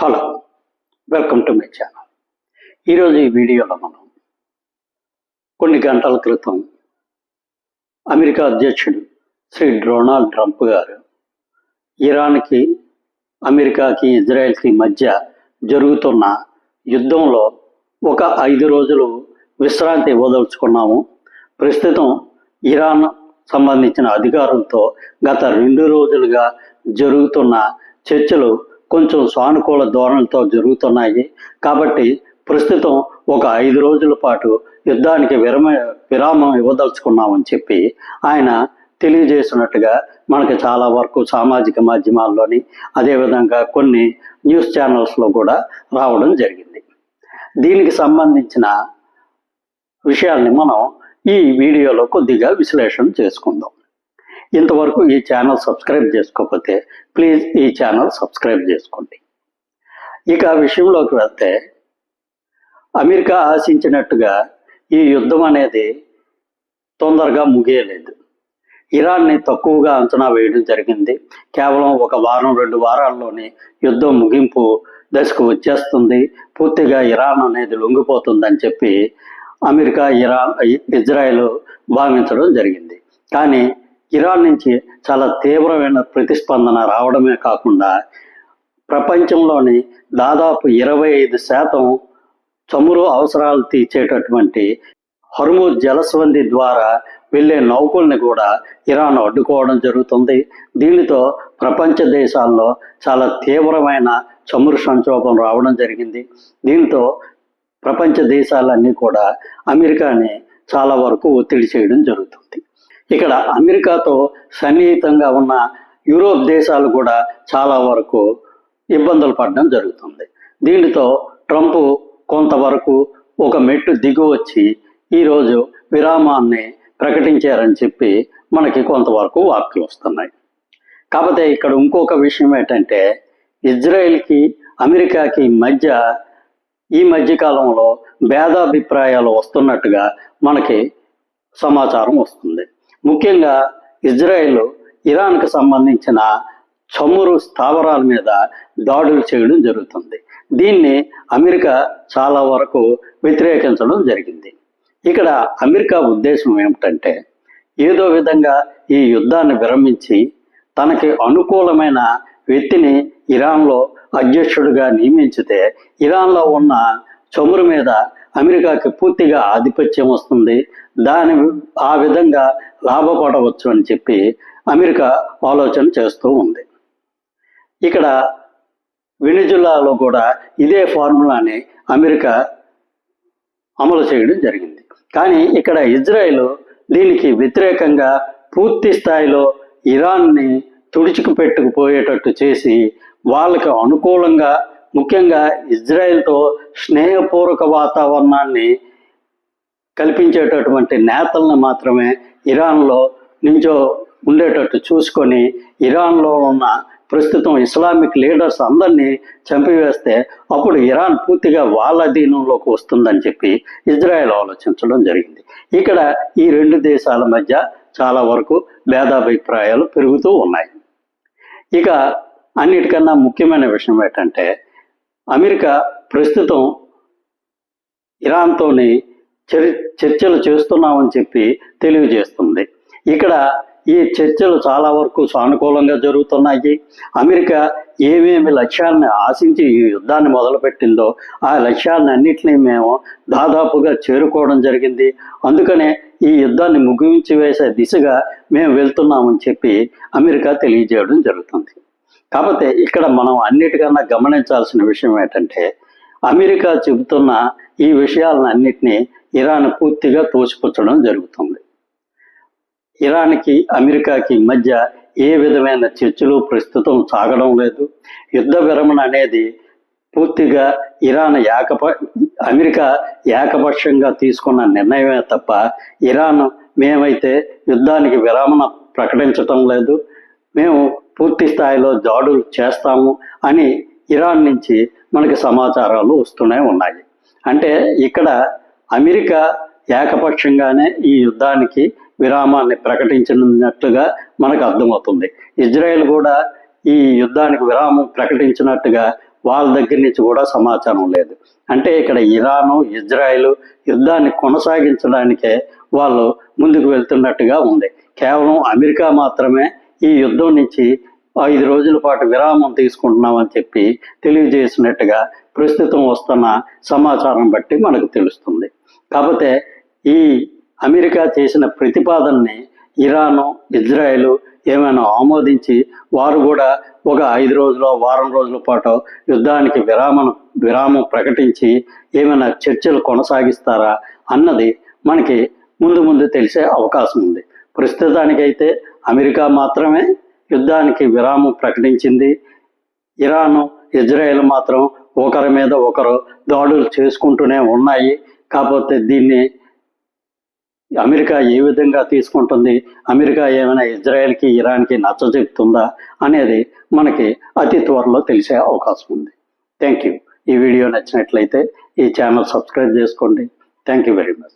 Hello, welcome to my channel. ఈరోజు ఈ వీడియోలో మనం కొన్ని గంటల క్రితం అమెరికా అధ్యక్షుడు శ్రీ డొనాల్డ్ ట్రంప్ గారు ఇరాన్కి, అమెరికాకి, ఇజ్రాయెల్కి మధ్య జరుగుతున్న యుద్ధంలో ఒక 5 రోజులు విశ్రాంతి ఇవ్వదలుచుకున్నాము. ప్రస్తుతం ఇరాన్ సంబంధించిన అధికారులతో గత 2 రోజులుగా జరుగుతున్న చర్చలు కొంచెం సానుకూల ధోరణితో జరుగుతున్నాయి. కాబట్టి ప్రస్తుతం ఒక 5 రోజుల పాటు యుద్ధానికి విరామం ఇవ్వదలుచుకున్నామని చెప్పి ఆయన తెలియజేసినట్టుగా మనకి చాలా వరకు సామాజిక మాధ్యమాల్లోని, అదేవిధంగా కొన్ని న్యూస్ ఛానల్స్లో కూడా రావడం జరిగింది. దీనికి సంబంధించిన విషయాల్ని మనం ఈ వీడియోలో కొద్దిగా విశ్లేషణ చేసుకుందాం. ఇంతవరకు ఈ ఛానల్ సబ్స్క్రైబ్ చేసుకోకపోతే ప్లీజ్ ఈ ఛానల్ సబ్స్క్రైబ్ చేసుకోండి. ఇక విషయంలోకి వెళ్తే, అమెరికా ఆశించినట్టుగా ఈ యుద్ధం అనేది తొందరగా ముగియలేదు. ఇరాన్ని తక్కువగా అంచనా వేయడం జరిగింది. కేవలం 1 వారం 2 వారాల్లోనే యుద్ధం ముగింపు దశకు వచ్చేస్తుంది, పూర్తిగా ఇరాన్ అనేది లొంగిపోతుందని చెప్పి అమెరికా, ఇజ్రాయెల్ భావించడం జరిగింది. కానీ ఇరాన్ నుంచి చాలా తీవ్రమైన ప్రతిస్పందన రావడమే కాకుండా ప్రపంచంలోని దాదాపు 25% చమురు అవసరాలు తీర్చేటటువంటి హర్ముజ్ జలసంధి ద్వారా వెళ్ళే నౌకల్ని కూడా ఇరాన్ అడ్డుకోవడం జరుగుతుంది. దీనితో ప్రపంచ దేశాల్లో చాలా తీవ్రమైన చమురు సంక్షోభం రావడం జరిగింది. దీంతో ప్రపంచ దేశాలన్నీ కూడా అమెరికాని చాలా వరకు ఒత్తిడి చేయడం జరుగుతుంది. ఇక్కడ అమెరికాతో సన్నిహితంగా ఉన్న యూరోప్ దేశాలు కూడా చాలా వరకు ఇబ్బందులు పడడం జరుగుతుంది. దీనితో ట్రంప్ కొంతవరకు ఒక మెట్టు దిగి వచ్చి ఈరోజు విరామాన్ని ప్రకటించారని చెప్పి మనకి కొంతవరకు వార్తలు వస్తున్నాయి. కాకపోతే ఇక్కడ ఇంకొక విషయం ఏంటంటే, ఇజ్రాయెల్కి, అమెరికాకి మధ్య ఈ మధ్యకాలంలో భేదాభిప్రాయాలు వస్తున్నట్టుగా మనకి సమాచారం వస్తుంది. ముఖ్యంగా ఇజ్రాయెల్ ఇరాన్కు సంబంధించిన చమురు స్థావరాల మీద దాడులు చేయడం జరుగుతుంది. దీన్ని అమెరికా చాలా వరకు వ్యతిరేకించడం జరిగింది. ఇక్కడ అమెరికా ఉద్దేశం ఏమిటంటే, ఏదో విధంగా ఈ యుద్ధాన్ని విరమించి తనకి అనుకూలమైన వ్యక్తిని ఇరాన్లో అధ్యక్షుడిగా నియమించితే ఇరాన్లో ఉన్న చమురు మీద అమెరికాకి పూర్తిగా ఆధిపత్యం వస్తుంది, ఆ విధంగా లాభపడవచ్చు అని చెప్పి అమెరికా ఆలోచన చేస్తూ ఉంది. ఇక్కడ వెనిజులాలో కూడా ఇదే ఫార్ములాని అమెరికా అమలు చేయడం జరిగింది. కానీ ఇక్కడ ఇజ్రాయెల్ దీనికి వ్యతిరేకంగా పూర్తి స్థాయిలో ఇరాన్ని తుడిచిపెట్టుకుపోయేటట్టు చేసి వాళ్ళకి అనుకూలంగా, ముఖ్యంగా ఇజ్రాయెల్తో స్నేహపూర్వక వాతావరణాన్ని కల్పించేటటువంటి నేతలను మాత్రమే ఇరాన్లో నుంచో ఉండేటట్టు చూసుకొని ఇరాన్లో ఉన్న ప్రస్తుతం ఇస్లామిక్ లీడర్స్ అందరినీ చంపివేస్తే అప్పుడు ఇరాన్ పూర్తిగా వాళ్ళ అధీనంలోకి వస్తుందని చెప్పి ఇజ్రాయెల్ ఆలోచించడం జరిగింది. ఇక్కడ ఈ 2 దేశాల మధ్య చాలా వరకు భేదాభిప్రాయాలు పెరుగుతూ ఉన్నాయి. ఇక అన్నిటికన్నా ముఖ్యమైన విషయం ఏంటంటే, అమెరికా ప్రస్తుతం ఇరాన్తోని చర్చలు చేస్తున్నామని చెప్పి తెలియజేస్తుంది. ఇక్కడ ఈ చర్చలు చాలా వరకు సానుకూలంగా జరుగుతున్నాయి. అమెరికా ఏమేమి లక్ష్యాన్ని ఆశించి ఈ యుద్ధాన్ని మొదలుపెట్టిందో ఆ లక్ష్యాన్ని అన్నింటినీ మేము దాదాపుగా చేరుకోవడం జరిగింది. అందుకనే ఈ యుద్ధాన్ని ముగించి వేసే దిశగా మేము వెళ్తున్నామని చెప్పి అమెరికా తెలియజేయడం జరుగుతుంది. కాకపోతే ఇక్కడ మనం అన్నిటికన్నా గమనించాల్సిన విషయం ఏంటంటే, అమెరికా చెబుతున్న ఈ విషయాలను అన్నిటినీ ఇరాన్ పూర్తిగా తోసిపుచ్చడం జరుగుతుంది. ఇరాన్కి, అమెరికాకి మధ్య ఏ విధమైన చర్చలు ప్రస్తుతం సాగడం లేదు. యుద్ధ విరమణ అనేది పూర్తిగా అమెరికా ఏకపక్షంగా తీసుకున్న నిర్ణయమే తప్ప ఇరాన్ మేమైతే యుద్ధానికి విరామణ ప్రకటించటం లేదు, మేము పూర్తి స్థాయిలో దాడులు చేస్తాము అని ఇరాన్ నుంచి మనకి సమాచారాలు వస్తూనే ఉన్నాయి. అంటే ఇక్కడ అమెరికా ఏకపక్షంగానే ఈ యుద్ధానికి విరామాన్ని ప్రకటించినట్లుగా మనకు అర్థమవుతుంది. ఇజ్రాయెల్ కూడా ఈ యుద్ధానికి విరామం ప్రకటించినట్టుగా వాళ్ళ దగ్గర నుంచి కూడా సమాచారం లేదు. అంటే ఇక్కడ ఇరాను ఇజ్రాయెల్ యుద్ధాన్ని కొనసాగించడానికే వాళ్ళు ముందుకు వెళ్తున్నట్టుగా ఉంది. కేవలం అమెరికా మాత్రమే ఈ యుద్ధం నుంచి 5 రోజుల పాటు విరామం తీసుకుంటున్నామని చెప్పి తెలియజేసినట్టుగా ప్రస్తుతం వస్తున్న సమాచారం బట్టి మనకు తెలుస్తుంది. కాకపోతే ఈ అమెరికా చేసిన ప్రతిపాదనని ఇరాను ఇజ్రాయెల్ ఏమైనా ఆమోదించి వారు కూడా ఒక 5 రోజులు వారం రోజుల పాటు యుద్ధానికి విరామం ప్రకటించి ఏమైనా చర్చలు కొనసాగిస్తారా అన్నది మనకి ముందు తెలిసే అవకాశం ఉంది. ప్రస్తుతానికైతే అమెరికా మాత్రమే యుద్ధానికి విరామం ప్రకటించింది. ఇరాను ఇజ్రాయెల్ మాత్రం ఒకరి మీద ఒకరు దాడులు చేసుకుంటూనే ఉన్నాయి. కాకపోతే దీన్ని అమెరికా ఏ విధంగా తీసుకుంటుంది, అమెరికా ఏమైనా ఇజ్రాయెల్కి ఇరాన్కి నచ్చజెప్తుందా అనేది మనకి అతి త్వరలో తెలిసే అవకాశం ఉంది. Thank you. ఈ వీడియో నచ్చినట్లయితే ఈ ఛానల్ సబ్స్క్రైబ్ చేసుకోండి. Thank you very much.